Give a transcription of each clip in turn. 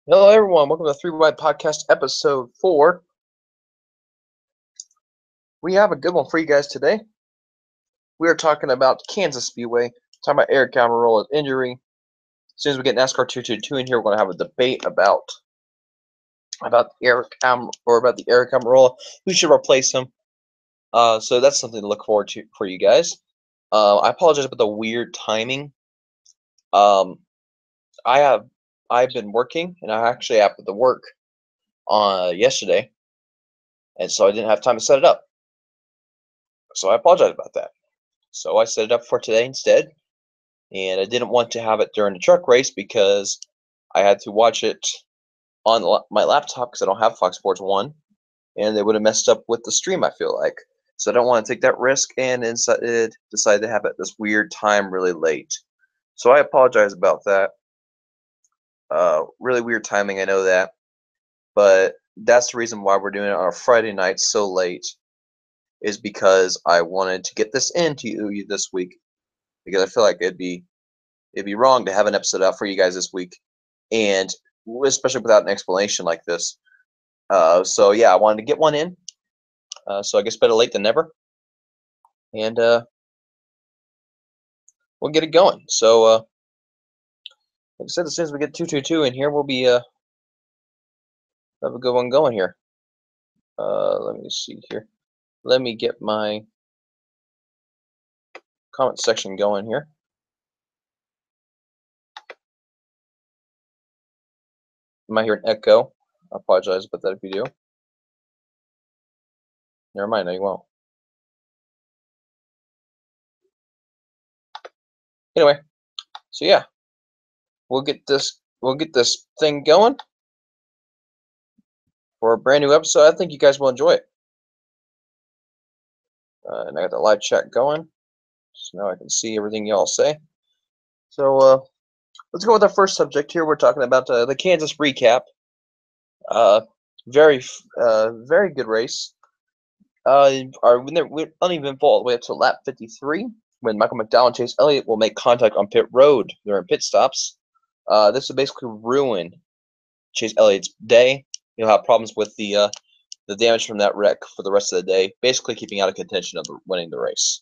Hello, everyone. Welcome to Three Wide Podcast, episode 4. We have a good one for you guys today. We are talking about Kansas Speedway, talking about Eric Almirola's injury. As soon as we get NASCAR 222 in here, we're going to have a debate about the Eric Almirola, who should replace him. So that's something to look forward to for you guys. I apologize about the weird timing. Um, I've been working, and I actually happened to work on yesterday, and so I didn't have time to set it up. So I apologize about that. So I set it up for today instead, and I didn't want to have it during the truck race because I had to watch it on my laptop because I don't have Fox Sports 1, and they would have messed up with the stream, I feel like. So I don't want to take that risk, and instead decided to have it this weird time really late. So I apologize about that. Really weird timing, I know that. But that's the reason why we're doing it on a Friday night so late, is because I wanted to get this into you this week, because I feel like it'd be wrong to have an episode out for you guys this week, and especially without an explanation like this. So yeah, I wanted to get one in. So I guess better late than never, and we'll get it going. So like I said, as soon as we get 222 in here, we'll be have a good one going here. Let me see here. Let me get my comment section going here. You might hear an echo. I apologize about that if you do. Never mind, no, you won't. Anyway, so yeah, we'll get this thing going for a brand new episode. I think you guys will enjoy it. And I got the live chat going, so now I can see everything y'all say. So let's go with our first subject here. We're talking about the Kansas recap. Very good race. Our uneventful all the way up to lap 53, when Michael McDowell and Chase Elliott will make contact on pit road during pit stops. This will basically ruin Chase Elliott's day. He'll have problems with the damage from that wreck for the rest of the day, basically keeping out of contention of winning the race.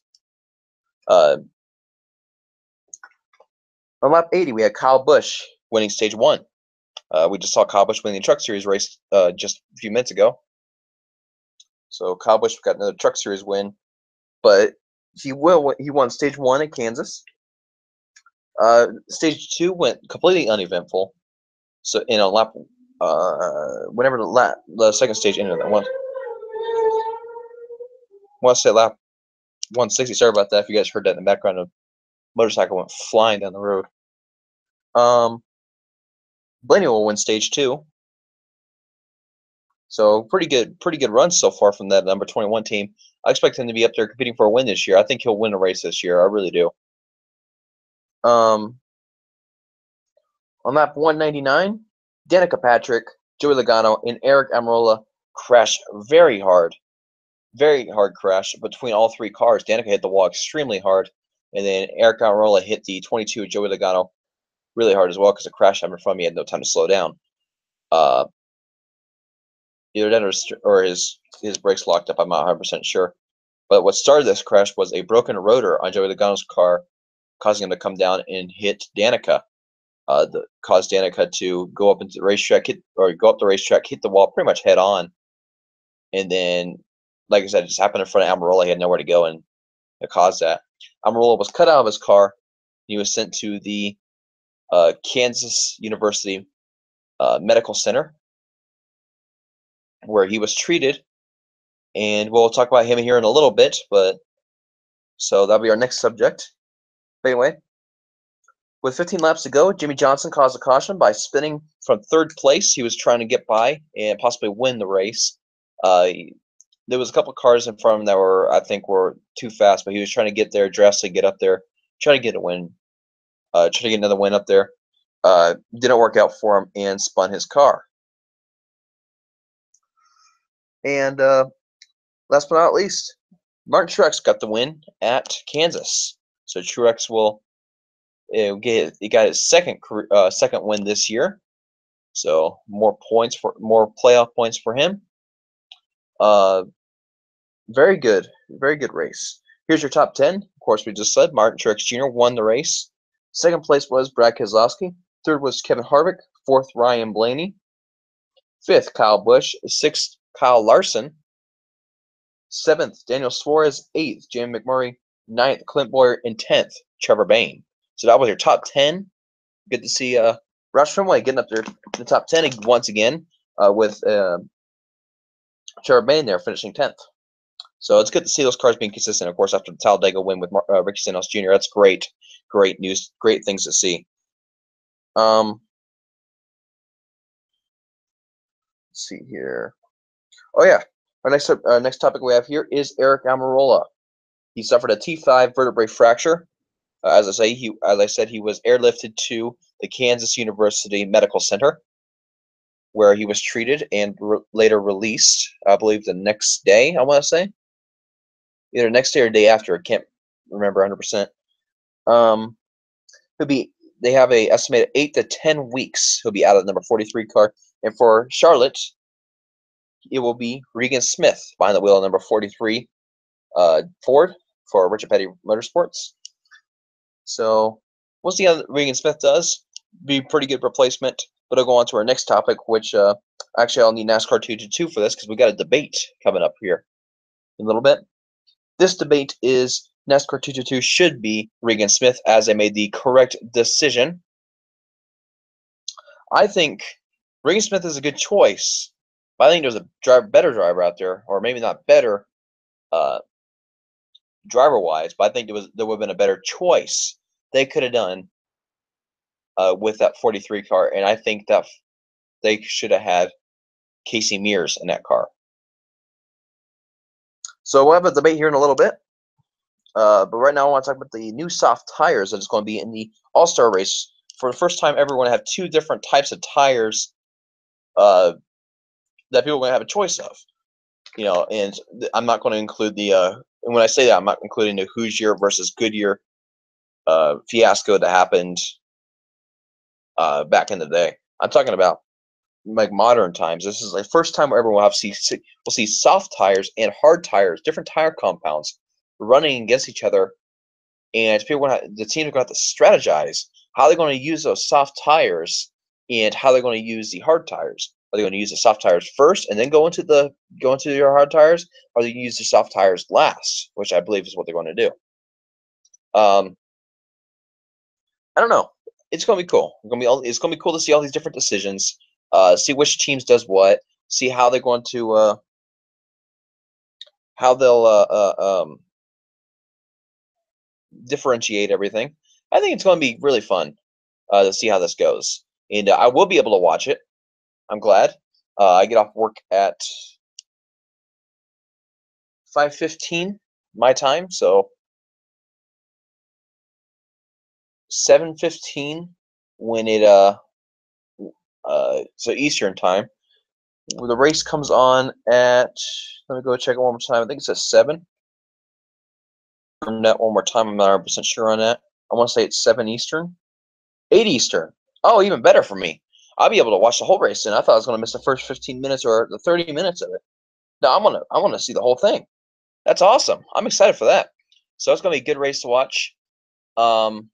On lap 80, we had Kyle Busch winning stage 1. We just saw Kyle Busch winning the Truck Series race just a few minutes ago. So Kyle Busch got another Truck Series win, but he won stage 1 at Kansas. Stage 2 went completely uneventful. So in a lap, whenever the second stage ended, that one. I want to say lap 160. Sorry about that. If you guys heard that in the background, a motorcycle went flying down the road. Blaney will win stage 2. So pretty good runs so far from that number 21 team. I expect him to be up there competing for a win this year. I think he'll win a race this year. I really do. On lap 199, Danica Patrick, Joey Logano, and Eric Almirola crashed very hard crash between all three cars. Danica hit the wall extremely hard, and then Eric Almirola hit the 22 Joey Logano really hard as well because the crash happened in front of me. He had no time to slow down. Either that or his brakes locked up. I'm not 100% sure. But what started this crash was a broken rotor on Joey Logano's car, causing him to come down and hit Danica. That caused Danica to go up into the racetrack, hit the wall pretty much head on, and then, like I said, it just happened in front of Almirola. He had nowhere to go, and it caused that. Almirola was cut out of his car. He was sent to the Kansas University Medical Center, where he was treated, and we'll talk about him here in a little bit. But so that'll be our next subject. But anyway, with 15 laps to go, Jimmy Johnson caused a caution by spinning from third place. He was trying to get by and possibly win the race. There was a couple of cars in front of him that I think were too fast, but he was trying to get there, drastically get up there, try to get a win, try to get another win up there. Didn't work out for him and spun his car. And last but not least, Martin Truex got the win at Kansas. So Truex will he got his second win this year. So more playoff points for him. Very good race. Here's your top 10. Of course, we just said Martin Truex Jr. won the race. Second place was Brad Keselowski. Third was Kevin Harvick. Fourth, Ryan Blaney. Fifth, Kyle Busch. Sixth, Kyle Larson. Seventh, Daniel Suarez. Eighth, Jamie McMurray. Ninth, Clint Bowyer. And 10th, Trevor Bayne. So that was your top 10. Good to see Roush Fenway getting up there in the top 10 once again with Trevor Bayne there finishing 10th. So it's good to see those cars being consistent, of course, after the Talladega win with Ricky Stenhouse Jr. That's great. Great news. Great things to see. Let's see here. Oh, yeah. Our next topic we have here is Aric Almirola. He suffered a T5 vertebrae fracture. As I said, he was airlifted to the Kansas University Medical Center, where he was treated and later released, I believe, the next day, I want to say. Either next day or day after. I can't remember 100%. They have a estimated 8 to 10 weeks he'll be out of the number 43 car. And for Charlotte, it will be Regan Smith behind the wheel of number 43 Ford for Richard Petty Motorsports. So we'll see how Regan Smith does. Be a pretty good replacement. But I'll go on to our next topic, which actually I'll need NASCAR 222 for this because we got a debate coming up here in a little bit. This debate is NASCAR 222 should be Regan Smith, as I made the correct decision. I think Regan Smith is a good choice, but I think there's a better driver out there, or maybe not better driver-wise, but I think there would have been a better choice they could have done with that 43 car, and I think that they should have had Casey Mears in that car. So we'll have a debate here in a little bit. But right now I want to talk about the new soft tires that is going to be in the All-Star race. For the first time ever, we're going to have two different types of tires that people are going to have a choice of. You know, and I'm not going to include the and when I say that, I'm not including the Hoosier versus Goodyear fiasco that happened back in the day. I'm talking about like modern times. This is the first time ever we'll see soft tires and hard tires, different tire compounds running against each other, and the teams are going to have to strategize how they're going to use those soft tires and how they're going to use the hard tires. Are they going to use the soft tires first and then go into your hard tires, or are they going to use the soft tires last, which I believe is what they're going to do. I don't know. It's going to be cool. It's going to be cool to see all these different decisions, see which teams does what, see how they're going to how they'll differentiate everything. I think it's going to be really fun to see how this goes, and I will be able to watch it. I'm glad. I get off work at 5:15 my time, so 7:15 when it so Eastern time. The race comes on at, let me go check it one more time. I think it's at 7. That one more time. I'm not 100% sure on that. I want to say it's 7 Eastern. 8 Eastern. Oh, even better for me. I'll be able to watch the whole race, and I thought I was going to miss the first 15 minutes or the 30 minutes of it. No, I want to see the whole thing. That's awesome. I'm excited for that. So it's going to be a good race to watch. One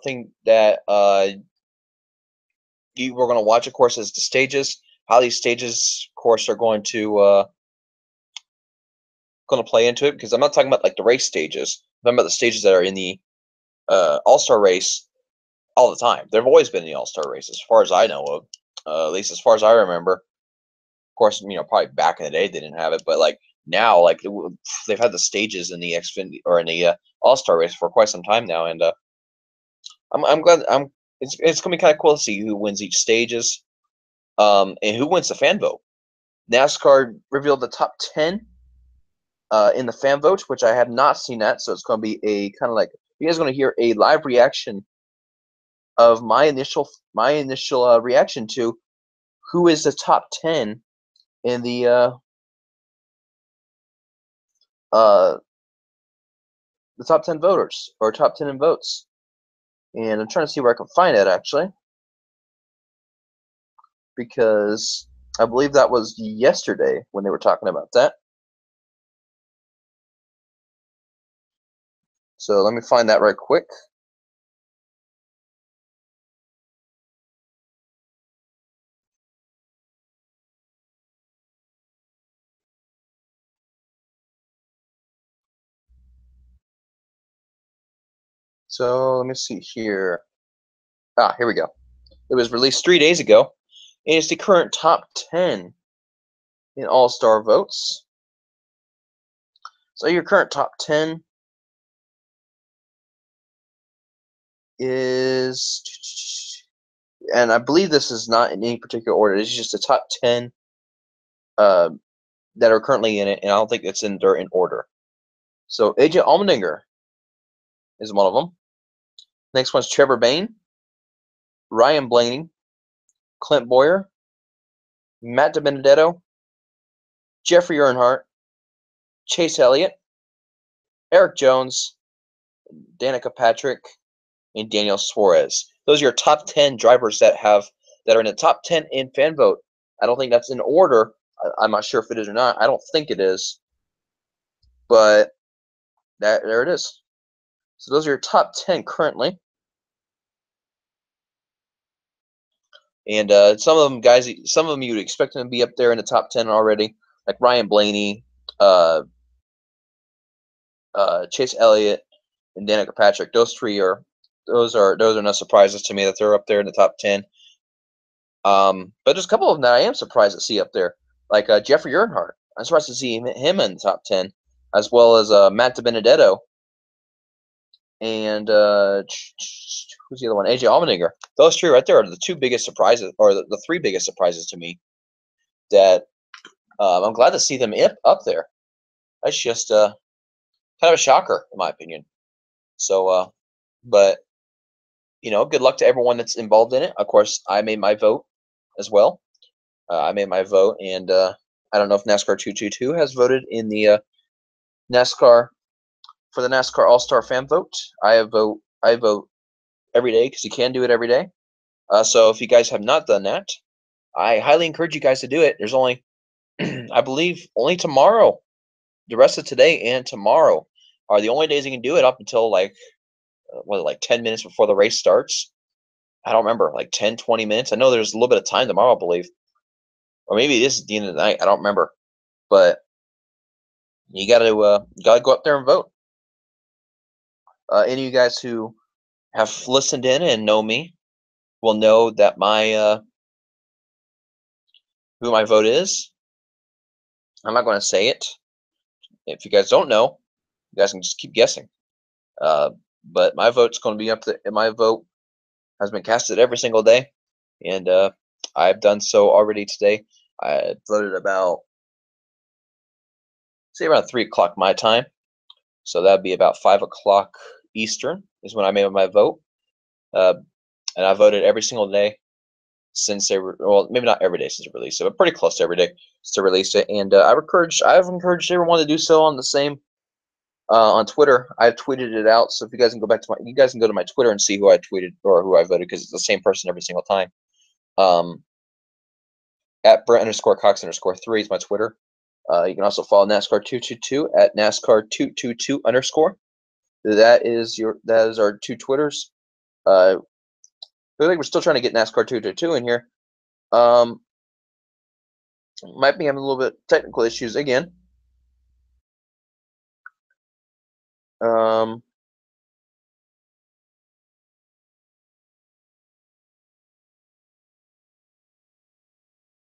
thing that we're going to watch, of course, is the stages. How these stages, of course, are going to play into it, because I'm not talking about like the race stages. I'm talking about the stages that are in the All-Star race all the time. They've always been in the All-Star race, as far as I know of, at least as far as I remember. Of course, probably back in the day they didn't have it, but like now, like they've had the stages in the Xfinity or in the All-Star race for quite some time now, and I'm glad. It's gonna be kind of cool to see who wins each stages, and who wins the fan vote. NASCAR revealed the top 10 in the fan vote, which I have not seen that, so it's going to be a kind of like, you guys are going to hear a live reaction of my initial reaction to who is the top 10 in the top 10 voters, or top 10 in votes. And I'm trying to see where I can find it actually, because I believe that was yesterday when they were talking about that. So let me find that right quick. So let me see here. Here we go. It was released 3 days ago, and it's the current top 10 in All-Star votes. So your current top 10 is, and I believe this is not in any particular order. It's just the top 10 that are currently in it, and I don't think they're in order. So AJ Allmendinger is one of them. Next one's Trevor Bayne, Ryan Blaney, Clint Boyer, Matt DiBenedetto, Jeffrey Earnhardt, Chase Elliott, Eric Jones, Danica Patrick, and Daniel Suarez. Those are your top 10 drivers that are in the top 10 in fan vote. I don't think that's in order. I'm not sure if it is or not. I don't think it is, but there it is. So those are your top 10 currently. And some of them you would expect them to be up there in the top 10 already, like Ryan Blaney, Chase Elliott, and Danica Patrick. Those are no surprises to me that they're up there in the top 10. But there's a couple of them that I am surprised to see up there, like Jeffrey Earnhardt. I'm surprised to see him in the top 10, as well as Matt DiBenedetto and who's the other one? AJ Allmendinger. Those three right there are the two biggest surprises, or the three biggest surprises to me. That I'm glad to see them up there. That's just kind of a shocker, in my opinion. So, but good luck to everyone that's involved in it. Of course, I made my vote as well. I made my vote, and I don't know if NASCAR 222 has voted in the NASCAR for the NASCAR All-Star Fan Vote. I vote every day because you can do it every day. So if you guys have not done that, I highly encourage you guys to do it. There's only, I believe, only tomorrow. The rest of today and tomorrow are the only days you can do it up until like 10 minutes before the race starts. I don't remember, like 10, 20 minutes. I know there's a little bit of time tomorrow, I believe. Or maybe it is at the end of the night. I don't remember. But you gotta go up there and vote. Any of you guys who have listened in and know me will know that who my vote is. I'm not going to say it. If you guys don't know, you guys can just keep guessing. But my vote's going to be up there. My vote has been casted every single day, and I've done so already today. I voted about, say, around 3 o'clock my time. So that'd be about 5 o'clock Eastern is when I made my vote. And I voted every single day since well, maybe not every day since they released it, but pretty close to every day since they released it. And I've encouraged everyone to do so on the same on Twitter. I've tweeted it out, so if you guys can you guys can go to my Twitter and see who I tweeted or who I voted, because it's the same person every single time. At Brent_Cox_3 is my Twitter. You can also follow NASCAR222 at NASCAR222_. That is our two Twitters. I think we're still trying to get NASCAR222 in here. Might be having a little bit of technical issues again.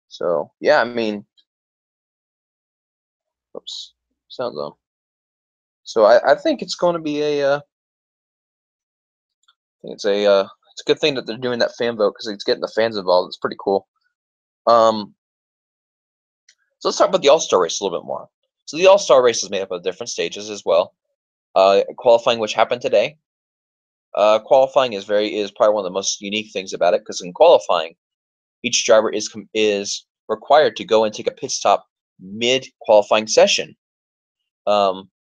So yeah, I mean, oops, sound zone. So I think it's going to be it's a good thing that they're doing that fan vote, because it's getting the fans involved. It's pretty cool. So let's talk about the All-Star race a little bit more. So the All-Star race is made up of different stages as well. Qualifying, which happened today. Qualifying is probably one of the most unique things about it, because in qualifying, each driver is required to go and take a pit stop mid-qualifying session.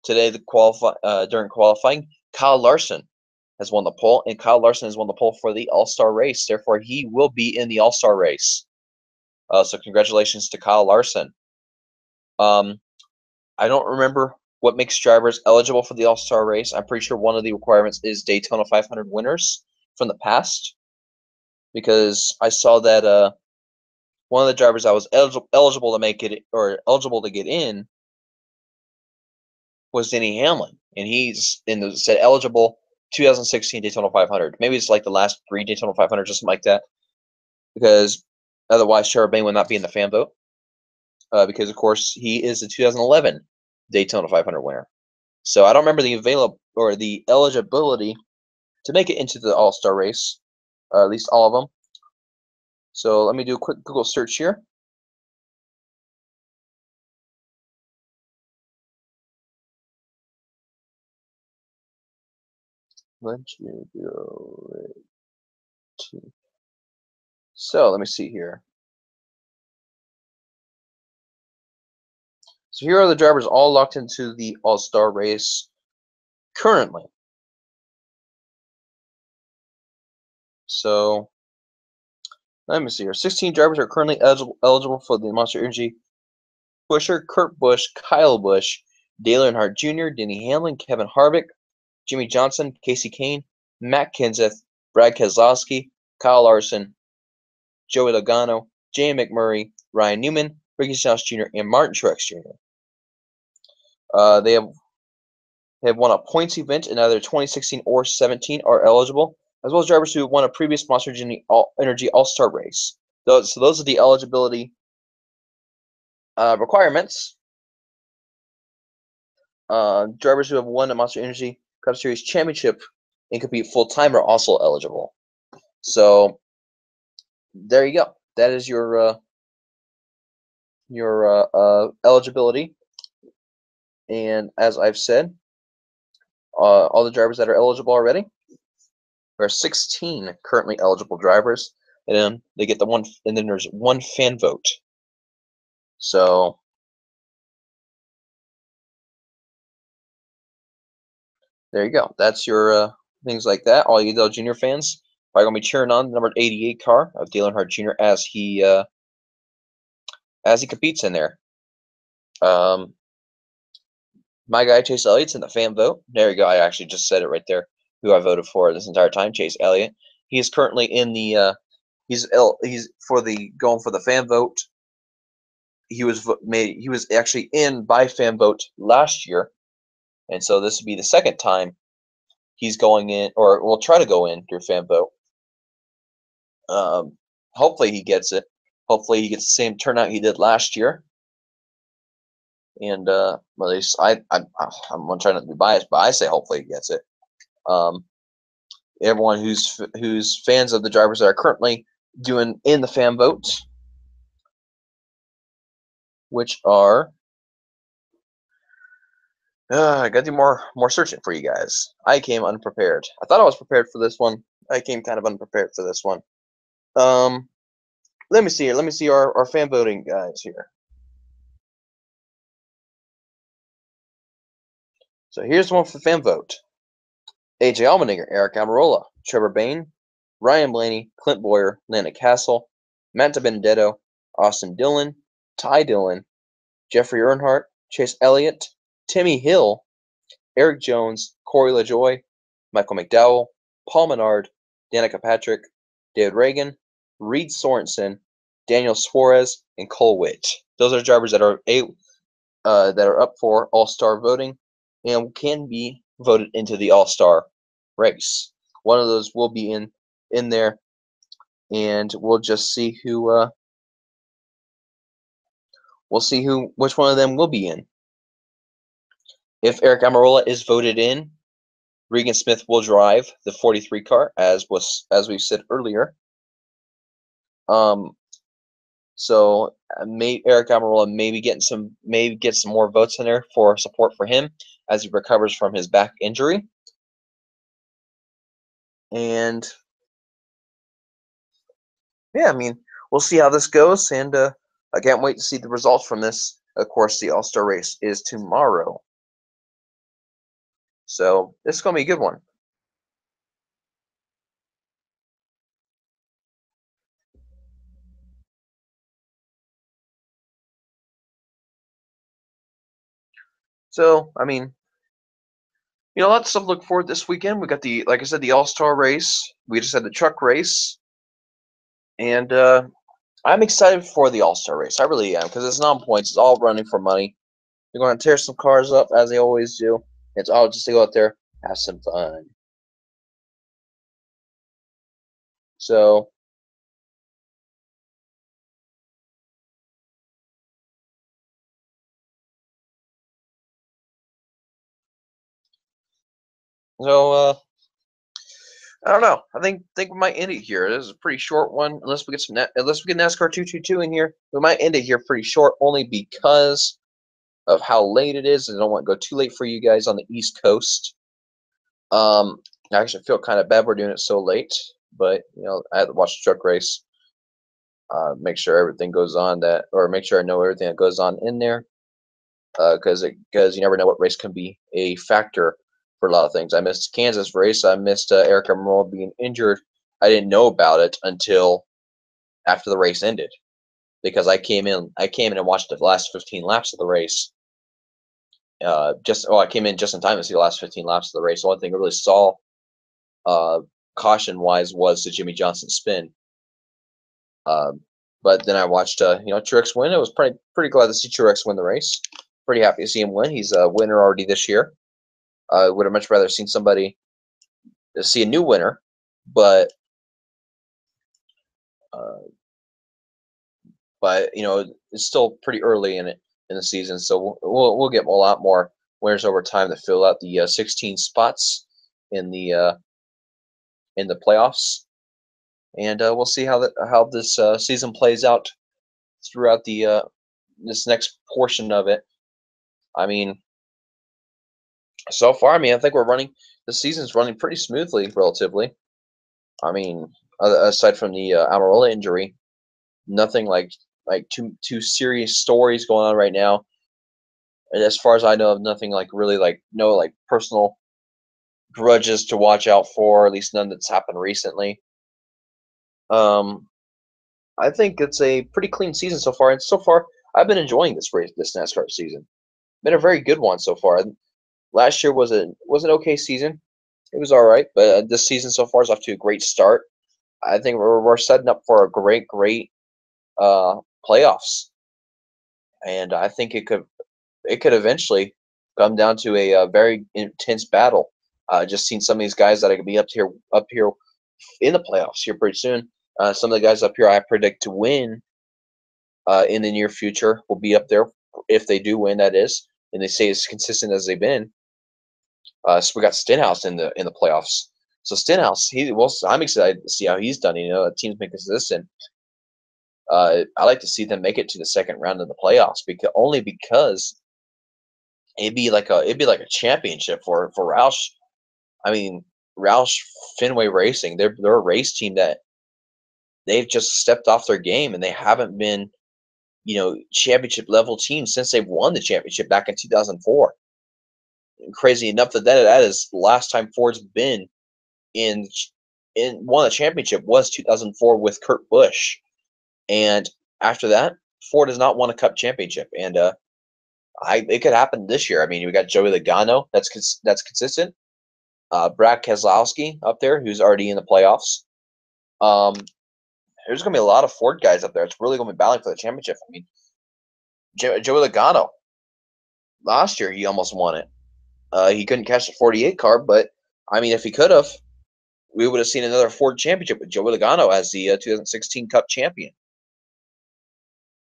Today, during qualifying, Kyle Larson has won the pole, and Kyle Larson has won the pole for the All-Star race. Therefore, he will be in the All-Star race. So congratulations to Kyle Larson. I don't remember what makes drivers eligible for the All-Star race. I'm pretty sure one of the requirements is Daytona 500 winners from the past, because I saw that one of the drivers that was eligible to make it, or eligible to get in, was Denny Hamlin, and he's in the said eligible 2016 Daytona 500. Maybe it's like the last 3 Daytona 500 or something like that, because otherwise Sherrod Bain would not be in the fan vote, because of course he is the 2011 Daytona 500 winner. So I don't remember the eligibility to make it into the All-Star race, at least all of them. So let me do a quick Google search here. So let me see here. So here are the drivers all locked into the All-Star race currently. So let me see here. 16 drivers are currently eligible for the Monster Energy Busher, Kurt Busch, Kyle Busch, Dale Earnhardt Jr., Denny Hamlin, Kevin Harvick, Jimmy Johnson, Kasey Kahne, Matt Kenseth, Brad Keselowski, Kyle Larson, Joey Logano, Jamie McMurray, Ryan Newman, Ricky Stenhouse Jr., and Martin Truex Jr. They have won a points event in either 2016 or 17 are eligible, as well as drivers who have won a previous Monster Energy All-Star race. So those are the eligibility requirements. Drivers who have won a Monster Energy Cup Series championship and compete full-time are also eligible. So there you go. That is your eligibility. And as I've said, all the drivers that are eligible already, there are 16 currently eligible drivers, and then they get the one, and then there's one fan vote. So there you go. That's your things like that. All you Dale Jr. fans are gonna be cheering on the number 88 car of Dale Earnhardt Jr. as he competes in there. My guy Chase Elliott's in the fan vote. There you go. I actually just said it right there. Who I voted for this entire time, Chase Elliott. He is currently in the he's for the going for the fan vote. He was actually in by fan vote last year, and so this would be the second time he's going in, or will try to go in through fan vote. Hopefully he gets it. Hopefully he gets the same turnout he did last year. And at least I'm trying not to be biased, but I say hopefully he gets it. Everyone who's fans of the drivers that are currently doing in the fan votes, which are I gotta do more searching for you guys. I came unprepared. I thought I was prepared for this one. I came kind of unprepared for this one. Let me see here. Let me see our fan voting guys here. So here's the one for fan vote. AJ Allmendinger, Eric Almirola, Trevor Bayne, Ryan Blaney, Clint Boyer, Landon Castle, Matt DiBenedetto, Austin Dillon, Ty Dillon, Jeffrey Earnhardt, Chase Elliott, Timmy Hill, Eric Jones, Corey LaJoie, Michael McDowell, Paul Menard, Danica Patrick, David Reagan, Reed Sorensen, Daniel Suarez, and Cole Witt. Those are drivers that are up for All-Star voting and can be voted into the All-Star race. One of those will be in there, and we'll just see which one of them will be in. If Eric Almirola is voted in, Regan Smith will drive the 43 car, as we said earlier. So Eric Almirola maybe get some more votes in there for support for him as he recovers from his back injury. And yeah, I mean, we'll see how this goes, and I can't wait to see the results from this. Of course, the All-Star race is tomorrow, so this is gonna be a good one. So, I mean, lots of stuff to look forward this weekend. We got like I said, the All-Star race. We just had the truck race, and I'm excited for the All-Star race. I really am because it's non-points. It's all running for money. They're going to tear some cars up as they always do. It's all just to go out there, have some fun. So, so, I don't know. I think we might end it here. This is a pretty short one, unless we get unless we get NASCAR 222 in here. We might end it here pretty short, only because of how late it is, and I don't want to go too late for you guys on the East Coast. I actually feel kind of bad we're doing it so late, but I had to watch the truck race. Make sure everything goes on or make sure I know everything that goes on in there, because you never know what race can be a factor for a lot of things. I missed Kansas race. I missed Eric Almirola being injured. I didn't know about it until after the race ended, because I came in and watched the last 15 laps of the race. I came in just in time to see the last 15 laps of the race. The only thing I really saw, caution wise, was the Jimmy Johnson spin. But then I watched Truex win. I was pretty glad to see Truex win the race. Pretty happy to see him win. He's a winner already this year. I would have much rather seen somebody see a new winner, but uh, it's still pretty early in the season, so we'll get a lot more winners over time to fill out the 16 spots in the playoffs, and we'll see how this season plays out throughout this next portion of it. I mean, so far, I think the season's running pretty smoothly, relatively. I mean, aside from the Almirola injury, nothing like two serious stories going on right now. And as far as I know, nothing like really like no like personal grudges to watch out for. At least none that's happened recently. Um, I think it's a pretty clean season so far, and so far I've been enjoying this NASCAR season. Been a very good one so far. Last year was an okay season. It was all right, but this season so far is off to a great start. I think we're setting up for a great playoffs, and I think it could eventually come down to a very intense battle. Just seen some of these guys that are gonna be up here in the playoffs here pretty soon. Some of the guys up here I predict to win in the near future will be up there if they do win. That is, and they stay as consistent as they've been. So we got Stenhouse in the playoffs. So Stenhouse, I'm excited to see how he's done. The team's been consistent. I like to see them make it to the second round of the playoffs because it'd be like a championship for Roush. I mean, Roush Fenway Racing, they're a race team that they've just stepped off their game, and they haven't been championship level team since they've won the championship back in 2004. And crazy enough that is the last time Ford's been in won a championship was 2004 with Kurt Busch, and after that, Ford has not won a Cup championship, and it could happen this year. I mean, we got Joey Logano that's consistent. Brad Keselowski up there, who's already in the playoffs. Um, there's going to be a lot of Ford guys up there. It's really going to be battling for the championship. I mean, Joey Logano, last year he almost won it. He couldn't catch the 48 car, but I mean, if he could have, we would have seen another Ford championship with Joey Logano as the 2016 Cup champion.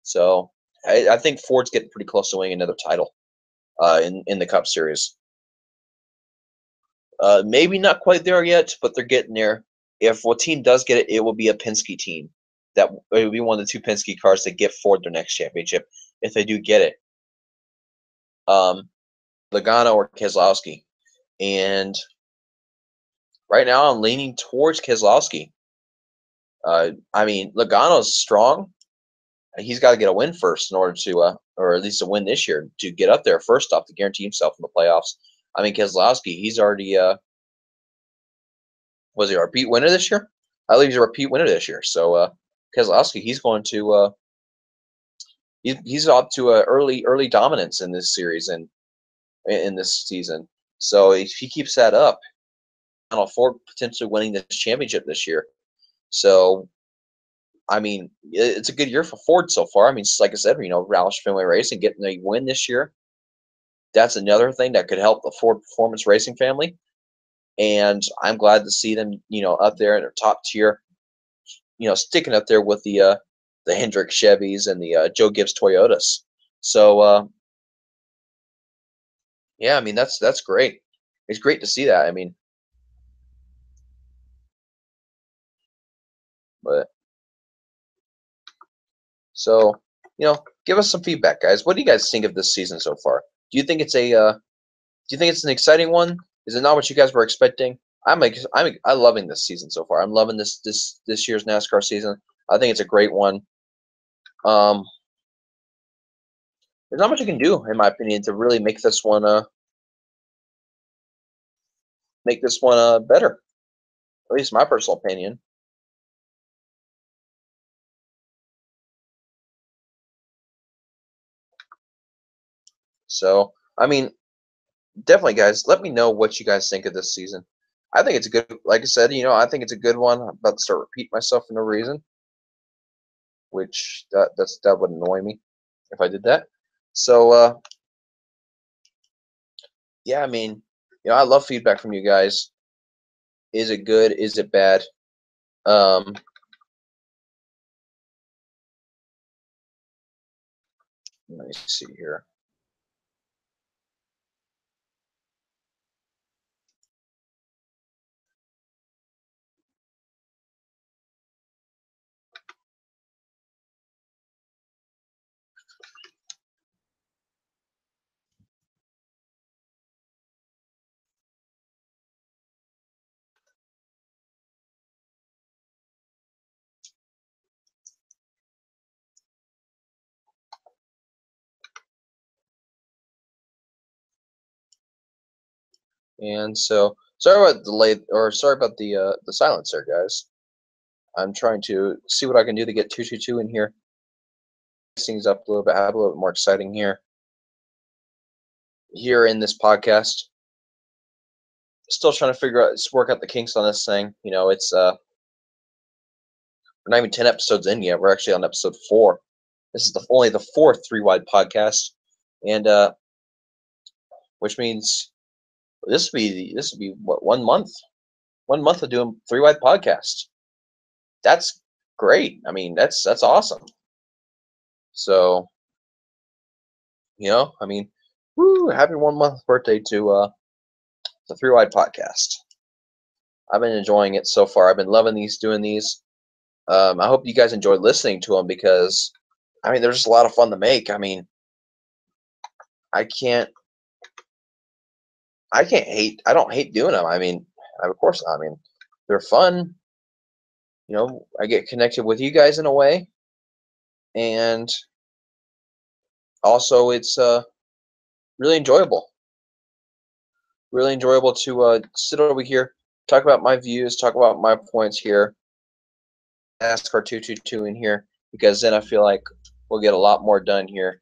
So I think Ford's getting pretty close to winning another title in the Cup Series. Maybe not quite there yet, but they're getting there. If what team does get it, it will be a Penske team. It will be one of the two Penske cars that get Ford their next championship if they do get it. Logano or Keselowski. And right now I'm leaning towards Keselowski. I mean, Logano's strong. He's got to get a win first in order to, or at least a win this year to get up there first off to guarantee himself in the playoffs. I mean, Keselowski, he's already, was he a repeat winner this year? I believe he's a repeat winner this year. So Keselowski, he's going to, he's up to early dominance in this series, and in this season. So if he keeps that up, Final Ford potentially winning this championship this year. So I mean, it's a good year for Ford so far. I mean, like I said, Roush Fenway Racing getting a win this year. That's another thing that could help the Ford Performance Racing family. And I'm glad to see them, up there in their top tier, sticking up there with the Hendrick Chevys and the Joe Gibbs Toyotas. So yeah, I mean that's great. It's great to see that. I mean, but so give us some feedback, guys. What do you guys think of this season so far? Do you think it's an exciting one? Is it not what you guys were expecting? I'm loving this season so far. I'm loving this year's NASCAR season. I think it's a great one. Um, there's not much you can do, in my opinion, to really make this one better. At least my personal opinion. So, I mean, definitely, guys, let me know what you guys think of this season. I think it's a good, like I said, I think it's a good one. I'm about to start repeating myself for no reason, which that would annoy me if I did that. So, yeah, I mean, I love feedback from you guys. Is it good? Is it bad? Um, let me see here. And so, sorry about the delay, or sorry about the silence there, guys. I'm trying to see what I can do to get 222 in here. Things up a little bit, have a little bit more exciting here in this podcast. Still trying to work out the kinks on this thing. It's we're not even 10 episodes in yet. We're actually on episode 4. This is only the 4th Three Wide podcast, and which means this would be what, 1 month, 1 month of doing Three Wide podcast. That's great. I mean, that's awesome. So, I mean, woo, happy 1 month birthday to the Three Wide podcast. I've been enjoying it so far. I've been loving doing these. I hope you guys enjoyed listening to them because, I mean, they're just a lot of fun to make. I mean, I can't hate. I don't hate doing them. I mean, of course not. I mean, they're fun. I get connected with you guys in a way, and also it's really enjoyable. Really enjoyable to sit over here, talk about my views, talk about my points here, NASCAR 222 in here, because then I feel like we'll get a lot more done here.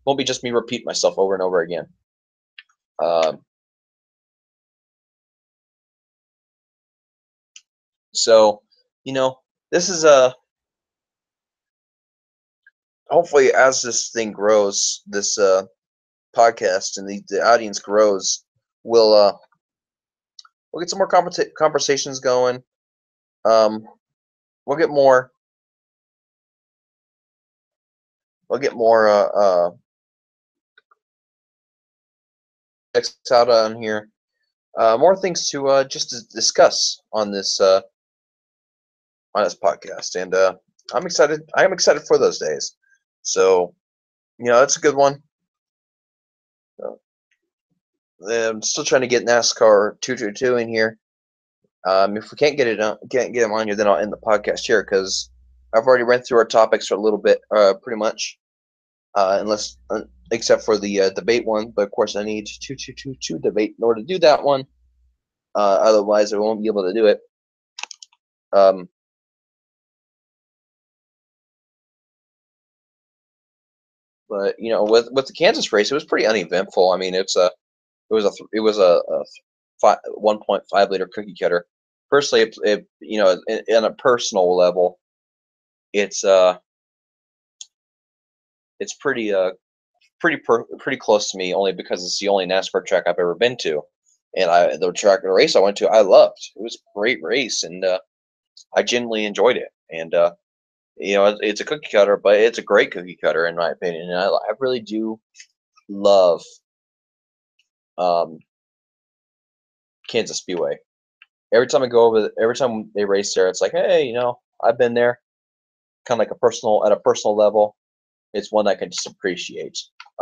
Won't be just me repeat myself over and over again. So, this is hopefully as this thing grows, this podcast and the audience grows, we'll get some more conversations going. We'll get more. We'll get more out on here. More things to just to discuss on this podcast, and I'm excited. I am excited for those days. So, that's a good one. I'm still trying to get NASCAR 222 in here. If we can't get them on here, then I'll end the podcast here because I've already went through our topics for a little bit, pretty much, except for the debate one. But of course, I need 222 debate in order to do that one. Otherwise, I won't be able to do it. Um, But with the Kansas race, it was pretty uneventful. I mean, it was a 1.5 liter cookie cutter. Personally, in a personal level, it's it's pretty close to me, only because it's the only NASCAR track I've ever been to, and the race I went to I loved. It was a great race, and I genuinely enjoyed it. And it's a cookie cutter, but it's a great cookie cutter in my opinion. And I really do love um, Kansas Speedway. Every time they race there, it's like, hey, I've been there, kind of like at a personal level. It's one I can just appreciate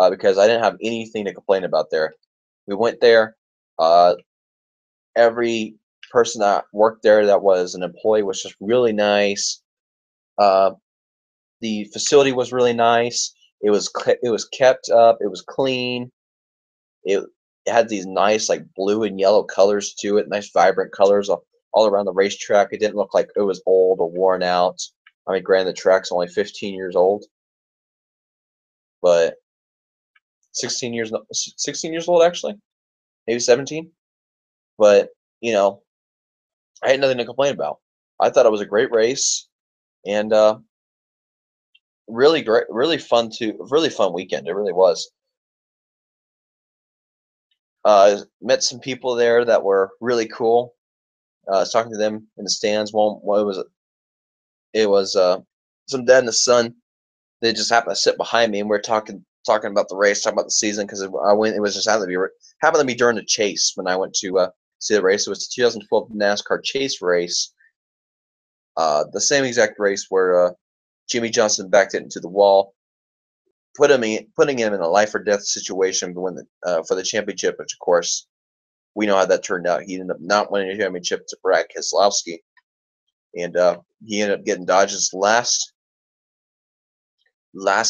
because I didn't have anything to complain about there. We went there. Uh, every person that worked there that was an employee was just really nice. Uh, the facility was really nice. It was kept up. It was clean. It, it had these nice like blue and yellow colors to it, nice vibrant colors all around the racetrack. It didn't look like it was old or worn out. I mean, granted, the track's only 15 years old, but 16 years old actually, maybe 17. But you know, I had nothing to complain about. I thought it was a great race, and really great, really fun weekend. It really was. Met some people there that were really cool. I was talking to them in the stands. Well, it was some dad and the son. They just happened to sit behind me, and we are talking about the race, talking about the season, because I went. It was just happened to be during the chase when I went to see the race. It was the 2012 NASCAR chase race, the same exact race where Jimmy Johnson backed it into the wall, putting him in a life or death situation for the championship. Which, of course, we know how that turned out. He ended up not winning the championship to Brad Keselowski, and he ended up getting Dodge's last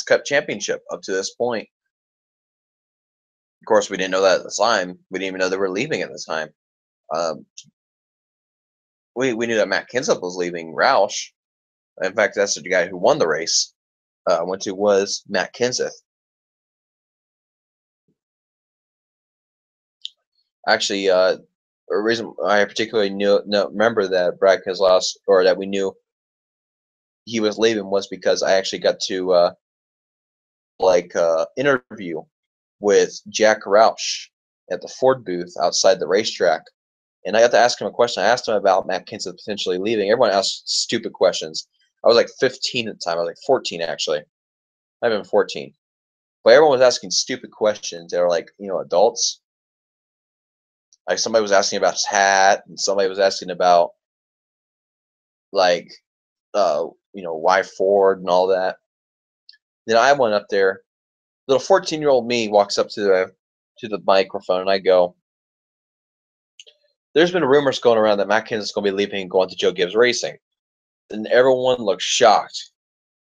Cup championship up to this point. Of course, we didn't know that at the time. We didn't even know they were leaving at the time. Um, we knew that Matt Kenseth was leaving Roush. In fact, that's the guy who won the race. Went to was Matt Kenseth. Actually, a reason I particularly remember that Brad Keselowski, or that we knew he was leaving, was because I actually got to interview with Jack Roush at the Ford booth outside the racetrack, and I got to ask him a question. I asked him about Matt Kenseth potentially leaving. Everyone asked stupid questions. I was like 15 at the time. I was like 14 actually. I've been 14, but everyone was asking stupid questions. They were like, adults. Like somebody was asking about his hat, and somebody was asking about like, why Ford and all that. Then I went up there. Little 14-year-old me walks up to the microphone, and I go, "There's been rumors going around that Matt Kenseth's going to be leaving and going to Joe Gibbs Racing," and everyone looked shocked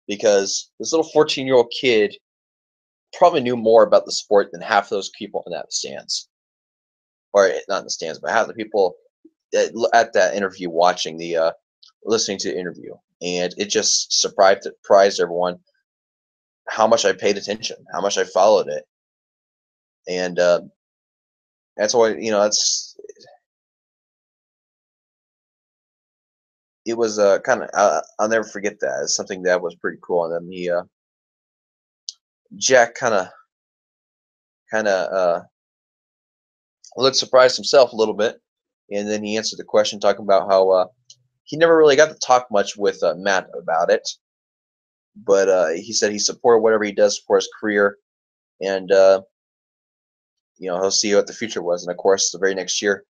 because this little 14-year-old kid probably knew more about the sport than half those people in that stands, or not in the stands, but half the people at that interview watching listening to the interview, and it just surprised everyone how much I paid attention, how much I followed it, and that's why it was kind of I'll never forget that. It's something that was pretty cool. And then Jack kind of looked surprised himself a little bit, and then he answered the question talking about how he never really got to talk much with Matt about it, but he said he supported whatever he does for his career, and he'll see what the future was. And of course, the very next year,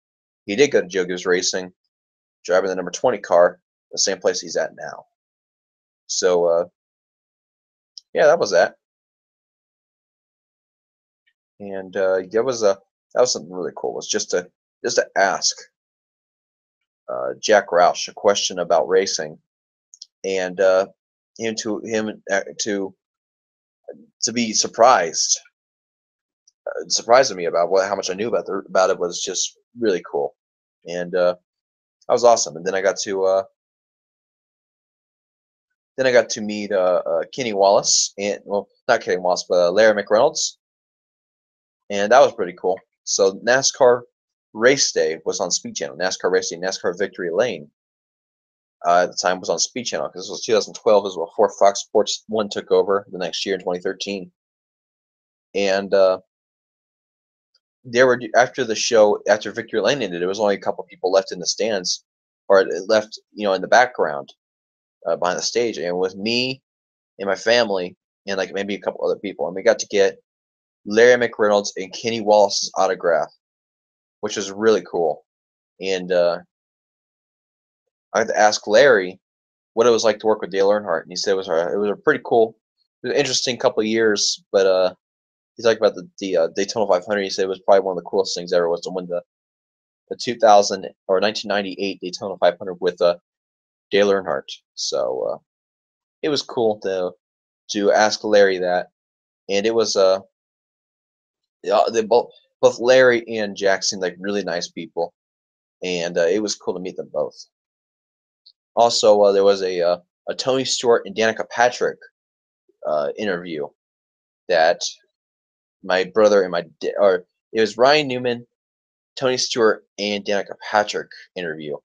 he did go to Joe Gibbs Racing, driving the number 20 car, the same place he's at now. So yeah, that was that, and that was something really cool. Was just to ask Jack Roush a question about racing, and to be surprising me about how much I knew about it was just really cool, and that was awesome. And then I got to Then I got to meet Kenny Wallace and well, not Kenny Wallace, but Larry McReynolds, and that was pretty cool. So NASCAR Race Day was on Speed Channel. NASCAR Race Day, NASCAR Victory Lane at the time was on Speed Channel because this was 2012, as well before Fox Sports 1 took over the next year in 2013. And there were after the show, after Victory Lane ended, there was only a couple people left in the stands, or left, in the background behind the stage, and with me and my family and like maybe a couple other people, and we got to get Larry McReynolds and Kenny Wallace's autograph, which was really cool. And I had to ask Larry what it was like to work with Dale Earnhardt, and he said it was a pretty cool, it was an interesting couple of years, but he talked about the Daytona 500. He said it was probably one of the coolest things ever was to win the 2000 or 1998 Daytona 500 with Dale Earnhardt. So it was cool to ask Larry that, and it was they both Larry and Jack seemed like really nice people, and it was cool to meet them both. Also, there was a Tony Stewart and Danica Patrick interview that my brother and or it was Ryan Newman, Tony Stewart, and Danica Patrick interview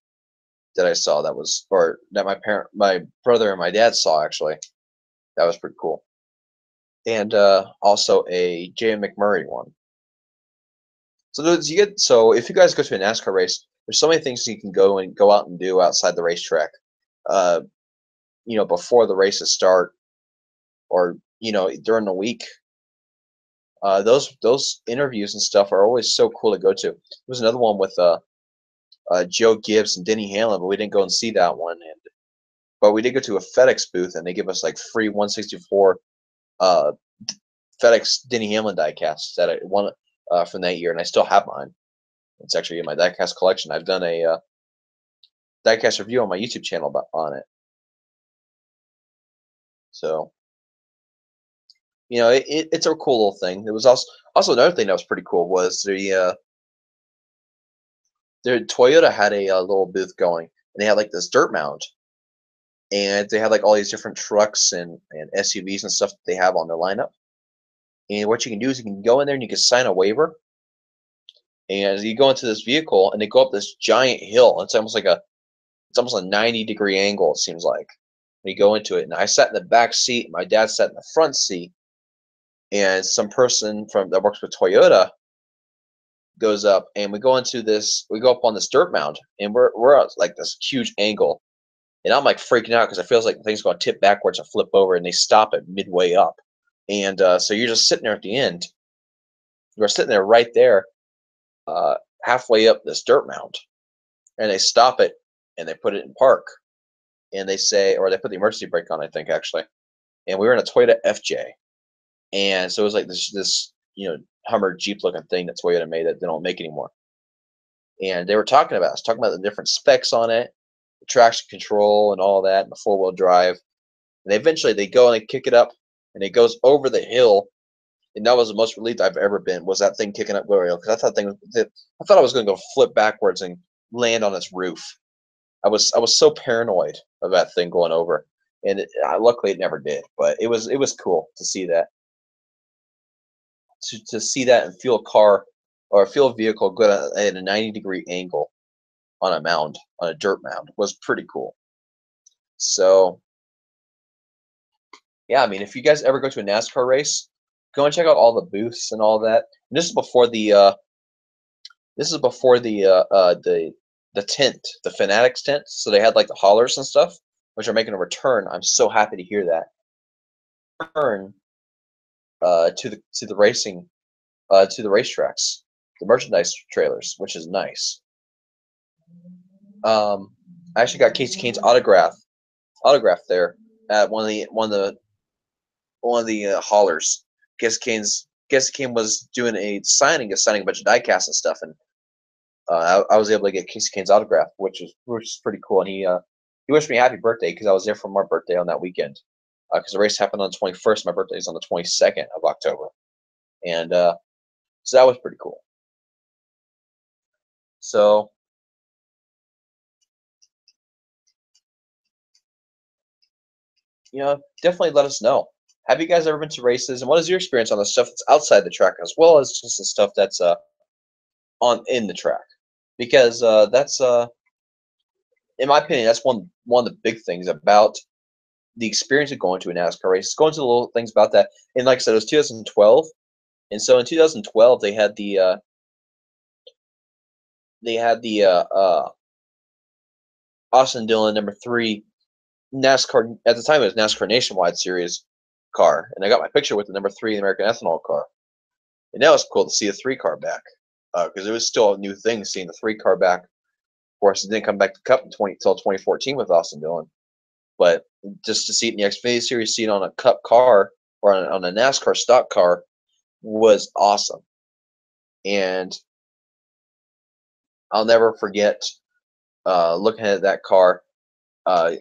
that I saw. That was, or that my brother and my dad saw actually. That was pretty cool. And also a J.M. McMurray one. So if you guys go to a NASCAR race, there's so many things you can go out and do outside the racetrack. Uh, before the races start, or during the week. Those interviews and stuff are always so cool to go to. There was another one with Joe Gibbs and Denny Hamlin, but we didn't go and see that one. But we did go to a FedEx booth, and they give us like free 164 uh, FedEx Denny Hamlin diecasts that I won from that year, and I still have mine. It's actually in my diecast collection. I've done a diecast review on my YouTube channel on it. So it's a cool little thing. It was also another thing that was pretty cool was their Toyota had a little booth going, and they had like this dirt mound, and they had like all these different trucks and SUVs and stuff that they have on their lineup. And what you can do is you can go in there and you can sign a waiver, and you go into this vehicle and they go up this giant hill. It's almost a 90-degree angle. It seems like when you go into it. And I sat in the back seat, and my dad sat in the front seat, and some person that works with Toyota goes up, and we go up on this dirt mound, and we're at like this huge angle, and I'm like freaking out because it feels like the thing's going to tip backwards and flip over, and they stop it midway up, and so you're just sitting there at the end. You're sitting there right there, halfway up this dirt mound, and they stop it and they put it in park, and they put the emergency brake on, I think actually, and we were in a Toyota FJ, and so it was like this Hummer Jeep looking thing that Toyota made that they don't make anymore. And they were talking about the different specs on it, the traction control and all that, and the 4-wheel drive. And they go and they kick it up, and it goes over the hill. And that was the most relieved I've ever been, was that thing kicking up the hill, because I thought I was going to go flip backwards and land on its roof. I was so paranoid of that thing going over, and luckily it never did. But it was cool to see that. To see that and feel a vehicle go at a 90-degree angle on a dirt mound was pretty cool. So yeah, I mean, if you guys ever go to a NASCAR race, go and check out all the booths and all that. And this is before the tent, the Fanatics tent. So they had like the haulers and stuff, which are making a return. I'm so happy to hear that. Return to the racing, to the racetracks, the merchandise trailers, which is nice. I actually got Casey Kane's autograph there at one of the haulers. Casey Kane was doing a signing a bunch of diecasts and stuff, and I was able to get Casey Kane's autograph, which is pretty cool. And he wished me happy birthday because I was there for my birthday on that weekend. Because the race happened on the 21st, my birthday is on the 22nd of October, and so that was pretty cool. So definitely let us know. Have you guys ever been to races, and what is your experience on the stuff that's outside the track as well as just the stuff that's on in the track? Because that's in my opinion, that's one of the big things about the experience of going to a NASCAR race. Going to the little things about that, and like I said, it was 2012, and so in 2012 they had the Austin Dillon #3 NASCAR at the time. It was NASCAR Nationwide Series car, and I got my picture with the #3 American Ethanol car, and that was cool to see the 3 car back because it was still a new thing seeing the 3 car back. Of course, it didn't come back to Cup until 2014 with Austin Dillon, but just to see it in the Xfinity Series, see it on a Cup car or on a NASCAR stock car was awesome, and I'll never forget looking at that car uh,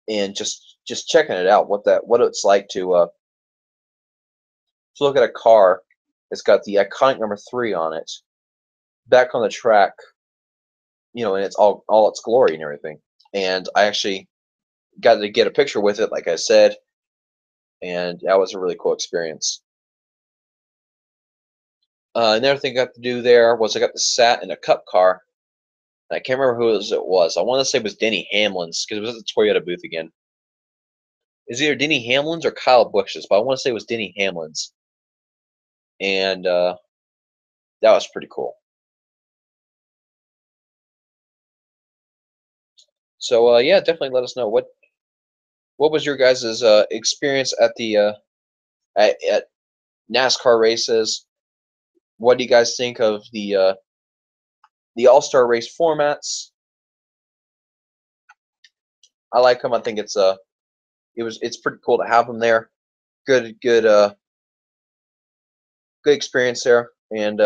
and just checking it out. What it's like to look at a car that's got the iconic #3 on it back on the track, and it's all its glory and everything. And I actually got to get a picture with it, like I said, and that was a really cool experience. Another thing I got to do there was I got to sat in a Cup car. I can't remember who it was. I want to say it was Denny Hamlin's because it was at the Toyota booth again. It's either Denny Hamlin's or Kyle Busch's, but I want to say it was Denny Hamlin's, and that was pretty cool. So yeah, definitely let us know what was your guys' experience at the at NASCAR races. What do you guys think of the All-Star race formats? I like them. I think it's pretty cool to have them there. Good experience there, and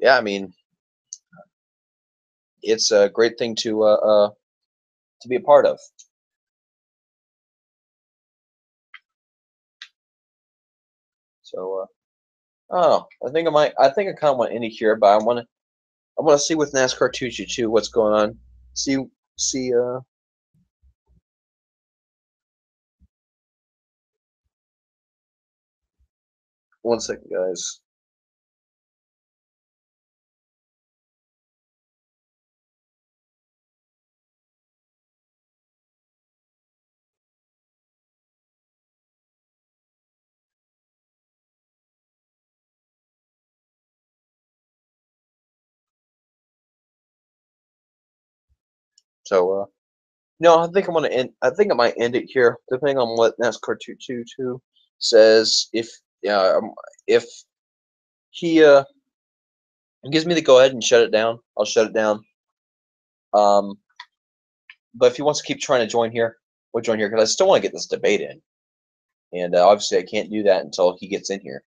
yeah, I mean it's a great thing to be a part of. So oh, I think I kind of want to end it here, but I want to see with NASCAR 222 what's going on. See see 1 second, guys. So no, I think I'm gonna end. I think I might end it here, depending on what NASCAR 222 says. If he gives me the go ahead and shut it down, I'll shut it down. Um, but if he wants to keep trying to join here, we'll join here because I still want to get this debate in, and obviously I can't do that until he gets in here.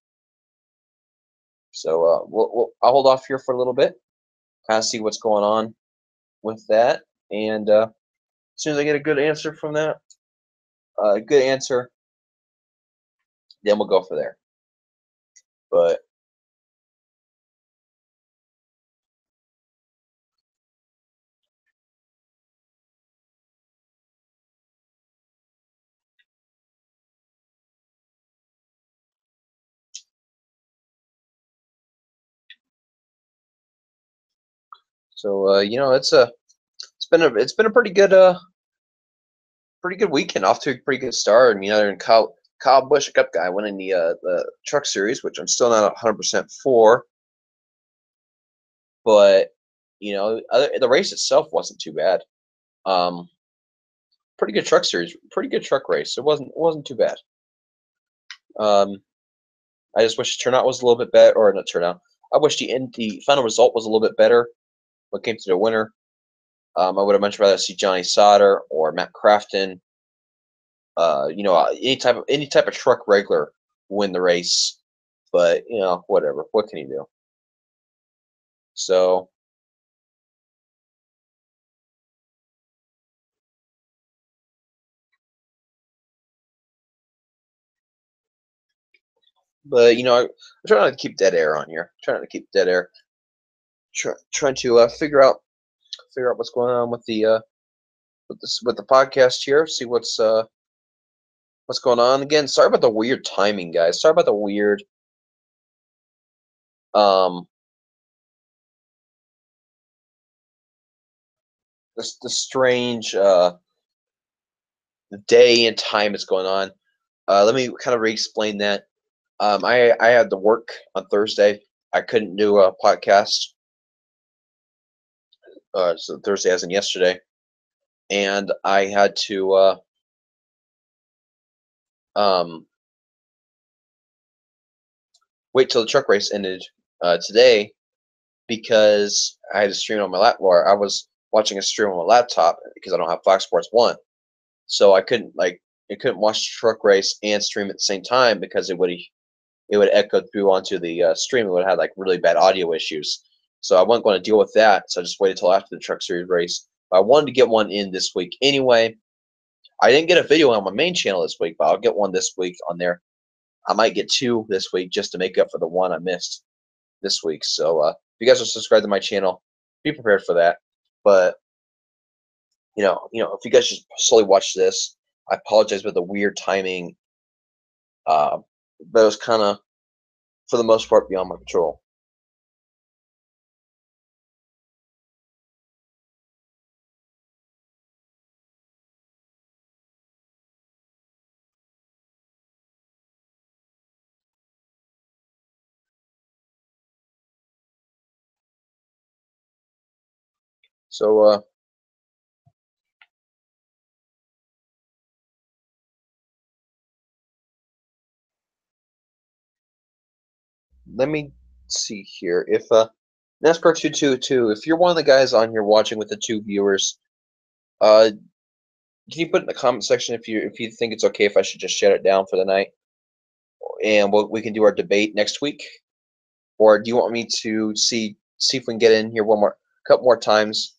So I'll hold off here for a little bit, kind of see what's going on with that, and as soon as I get a good answer from that, a good answer, then we'll go for there. But so it's been a pretty good weekend, off to a pretty good start. I mean, other than Kyle Busch, a Cup guy, winning the Truck Series, which I'm still not 100% for, but the race itself wasn't too bad. Um, Pretty good Truck Series, pretty good truck race. It wasn't too bad. Um, I just wish the turnout was a little bit better, or not turnout. I wish the final result was a little bit better when it came to the winner. I would have much rather see Johnny Sauter or Matt Crafton. Any type of truck regular win the race, but whatever. What can you do? So, but I'm trying not to keep dead air on here. Trying not to keep dead air. Trying to figure out what's going on with with the podcast here. See what's going on. Again, sorry about the weird timing, guys. Sorry about the weird um the strange day and time that's going on. Let me kind of re-explain that. I had to work on Thursday. I couldn't do a podcast. So Thursday as in yesterday, and I had to um wait till the truck race ended today because I had to stream on my laptop. Or I was watching a stream on my laptop because I don't have Fox Sports One, so I couldn't watch the truck race and stream at the same time because it would echo through onto the stream. It would have had like really bad audio issues. So I wasn't going to deal with that. So I just waited till after the Truck Series race. But I wanted to get one in this week anyway. I didn't get a video on my main channel this week, but I'll get one this week on there. I might get two this week just to make up for the one I missed this week. So if you guys are subscribed to my channel, be prepared for that. But if you guys just slowly watch this, I apologize for the weird timing. But it was kind of, for the most part, beyond my control. So let me see here. If NASCAR 222, if you're one of the guys on here watching with the two viewers, can you put in the comment section if you think it's okay if I should just shut it down for the night, and we can do our debate next week, or do you want me to see if we can get in here couple more times?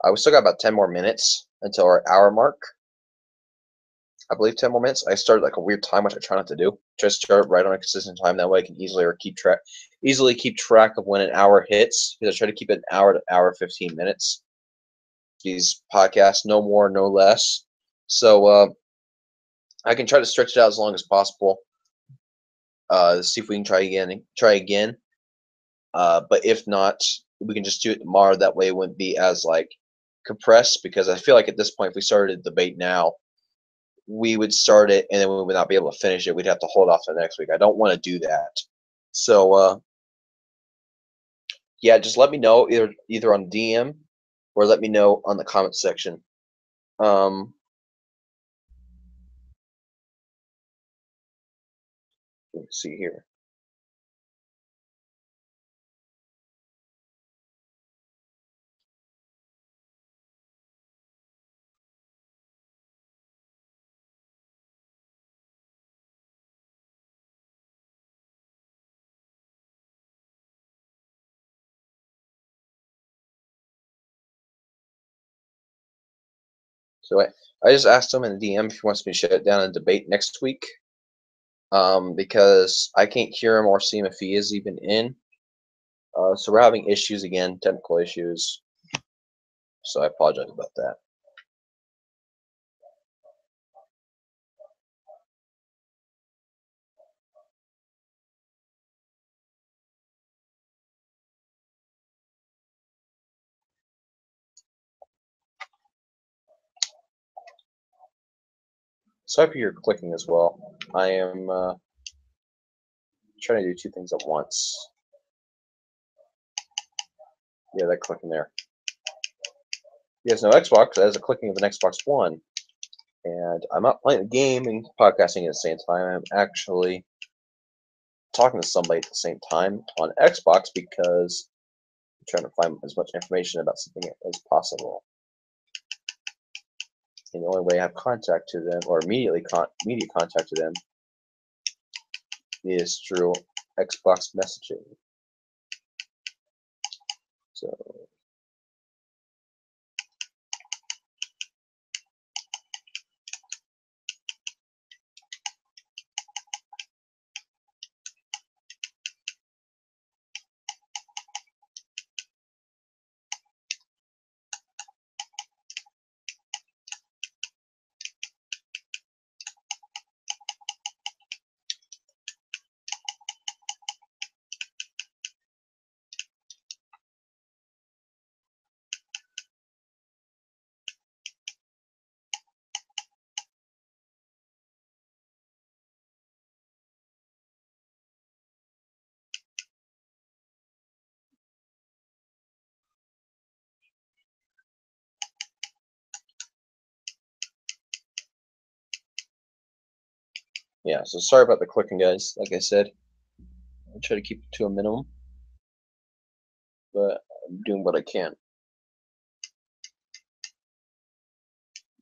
We still got about 10 more minutes until our hour mark. I believe 10 more minutes. I started like a weird time, which I try not to do. Try to start right on a consistent time. That way I can easily keep track of when an hour hits. Because I try to keep it an hour to hour 15 minutes. These podcasts, no more, no less. So I can try to stretch it out as long as possible. See if we can try again. But if not, we can just do it tomorrow. That way it wouldn't be as like compressed, because I feel like at this point, if we started the debate now, we would start it and then we would not be able to finish it. We'd have to hold off to next week. I don't want to do that. So yeah, just let me know either on DM or let me know on the comment section. Let me see here. So I just asked him in the DM if he wants me to shut it down and debate next week. Because I can't hear him or see him if he is even in. So we're having issues again, technical issues. So I apologize about that. So if you're clicking as well, I am trying to do two things at once. Yeah, that clicking there. He has no Xbox. That is a clicking of an Xbox One. And I'm not playing the game and podcasting at the same time. I'm actually talking to somebody at the same time on Xbox because I'm trying to find as much information about something as possible. And the only way I have contact to them, or immediate contact to them, is through Xbox messaging. So yeah, so sorry about the clicking, guys. Like I said, I try to keep it to a minimum, but I'm doing what I can.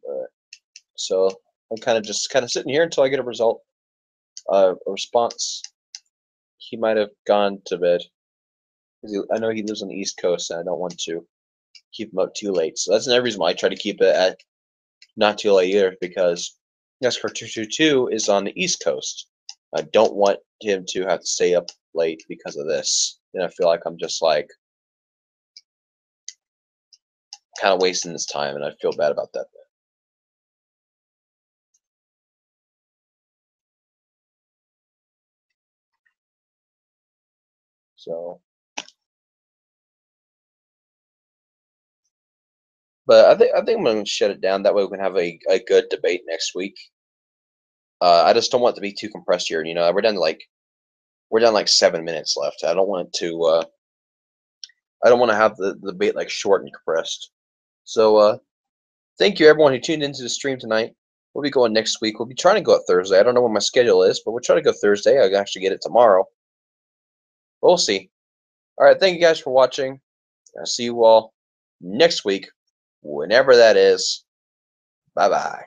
But, so I'm kind of sitting here until I get a result, a response. He might have gone to bed because I know he lives on the East Coast, and I don't want to keep him up too late. So that's another reason why I try to keep it at not too late either, because NASCAR 222 is on the East Coast. I don't want him to have to stay up late because of this. And I feel like I'm just like kind of wasting this time, and I feel bad about that. So, but I think I'm gonna shut it down. That way we can have a good debate next week. I just don't want it to be too compressed here. You know, we're down like 7 minutes left. I don't want it to. I don't want to have the debate like short and compressed. So, thank you everyone who tuned into the stream tonight. We'll be going next week. We'll be trying to go at Thursday. I don't know what my schedule is, but we'll try to go Thursday. I can actually get it tomorrow. We'll see. All right, thank you guys for watching. I'll see you all next week, whenever that is. Bye bye.